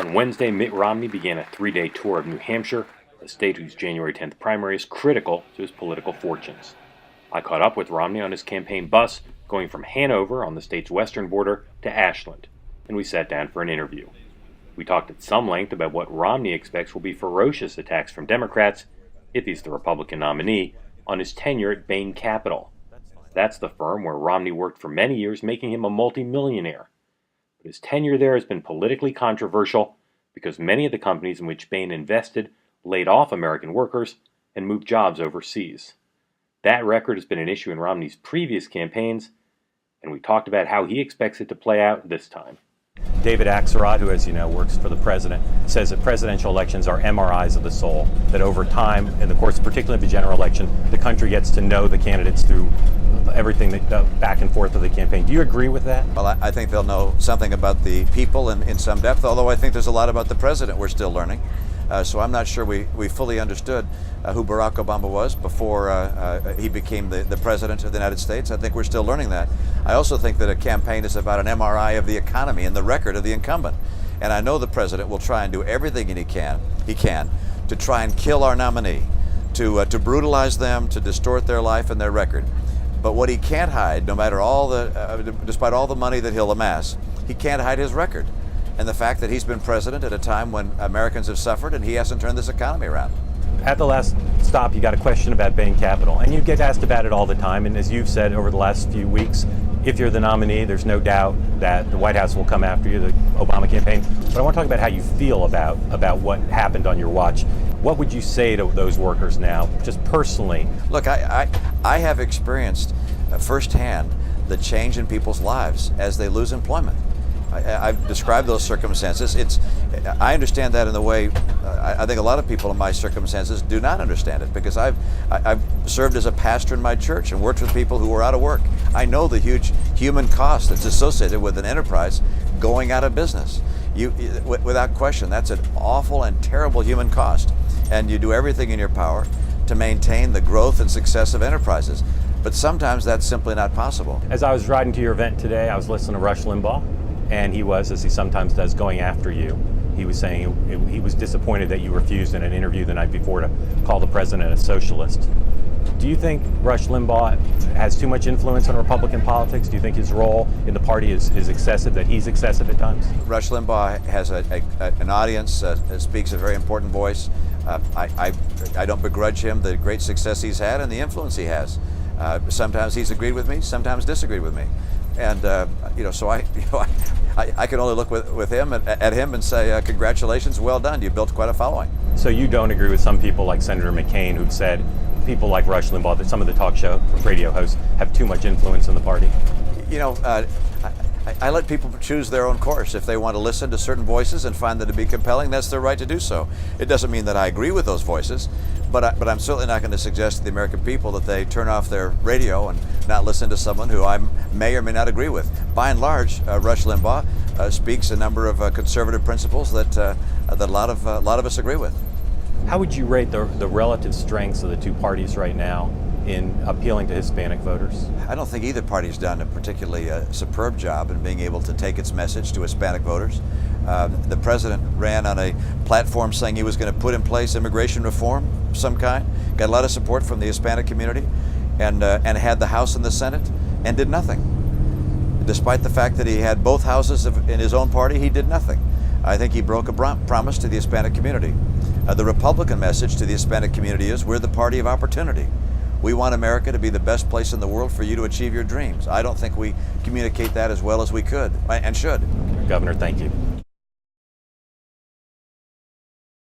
On Wednesday, Mitt Romney began a 3-day tour of New Hampshire, a state whose January 10th primary is critical to his political fortunes. I caught up with Romney on his campaign bus going from Hanover on the state's western border to Ashland, and we sat down for an interview. We talked at some length about what Romney expects will be ferocious attacks from Democrats, if he's the Republican nominee, on his tenure at Bain Capital. That's the firm where Romney worked for many years, making him a multimillionaire. But his tenure there has been politically controversial because many of the companies in which Bain invested laid off American workers and moved jobs overseas. That record has been an issue in Romney's previous campaigns, and we talked about how he expects it to play out this time. David Axelrod, who, as you know, works for the president, says that presidential elections are MRIs of the soul, that over time, in the course particularly of the general election, the country gets to know the candidates through everything that back and forth of the campaign. Do you agree with that? Well, I think they'll know something about the people in some depth, although I think there's a lot about the president we're still learning. So I'm not sure we fully understood who Barack Obama was before he became the president of the United States. I think we're still learning that. I also think that a campaign is about an MRI of the economy and the record of the incumbent. And I know the president will try and do everything he can to try and kill our nominee, to brutalize them, to distort their life and their record. But what he can't hide, no matter despite all the money that he'll amass, he can't hide his record. And the fact that he's been president at a time when Americans have suffered and he hasn't turned this economy around. At the last stop, you got a question about Bain Capital, and you get asked about it all the time. And as you've said over the last few weeks, if you're the nominee, there's no doubt that the White House will come after you, the Obama campaign. But I want to talk about how you feel about what happened on your watch. What would you say to those workers now, just personally? Look, I have experienced firsthand the change in people's lives as they lose employment. I've described those circumstances. I understand that in the way I think a lot of people in my circumstances do not understand it, because I've served as a pastor in my church and worked with people who were out of work. I know the huge human cost that's associated with an enterprise going out of business. Without question, that's an awful and terrible human cost, and you do everything in your power to maintain the growth and success of enterprises. But sometimes that's simply not possible. As I was riding to your event today, I was listening to Rush Limbaugh. And he was, as he sometimes does, going after you. He was saying he was disappointed that you refused in an interview the night before to call the president a socialist. Do you think Rush Limbaugh has too much influence on Republican politics? Do you think his role in the party is excessive, that he's excessive at times? Rush Limbaugh has an audience, speaks a very important voice. I don't begrudge him the great success he's had and the influence he has. Sometimes he's agreed with me, sometimes disagreed with me. And so I can only look with him at him and say, congratulations, well done. You built quite a following. So you don't agree with some people like Senator McCain, who've said people like Rush Limbaugh, that some of the talk show radio hosts have too much influence in the party? I let people choose their own course. If they want to listen to certain voices and find that to be compelling, that's their right to do so. It doesn't mean that I agree with those voices, but I'm certainly not going to suggest to the American people that they turn off their radio and not listen to someone who I may or may not agree with. By and large, Rush Limbaugh speaks a number of conservative principles that a lot of us agree with. How would you rate the relative strengths of the two parties right now in appealing to Hispanic voters? I don't think either party's done a particularly superb job in being able to take its message to Hispanic voters. The president ran on a platform saying he was going to put in place immigration reform of some kind, got a lot of support from the Hispanic community, and had the House and the Senate, and did nothing. Despite the fact that he had both houses in his own party, he did nothing. I think he broke a promise to the Hispanic community. The Republican message to the Hispanic community is, we're the party of opportunity. We want America to be the best place in the world for you to achieve your dreams. I don't think we communicate that as well as we could and should. Governor, thank you.